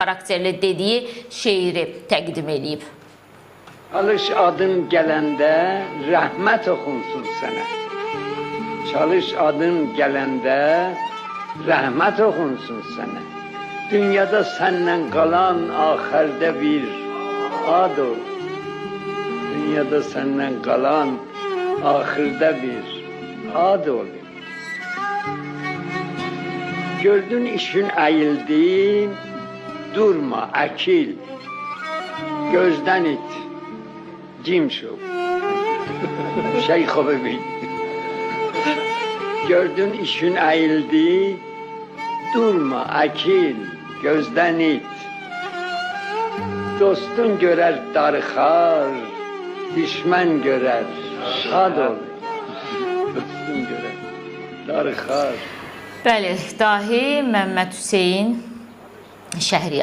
xarakterli dediyi şeiri təqdim edib. Çalış adın gələndə rəhmət oxunsun sənə. Çalış adın gələndə rəhmət oxunsun sənə. Dünyada səndən qalan axirdə bir ad ol. Dünyada səndən qalan axirdə bir ad ol. Gördün işin əyildi, durma, əkil, gözdən it, cim şov. Şey xobu bil. Gördün işin əyildi, durma, əkil, gözdən it. Dostun görər darıxar, düşmən görər şad ol. Dostun görər darıxar. Bəli, dahi Məmməd Hüseyn Şəhriyar.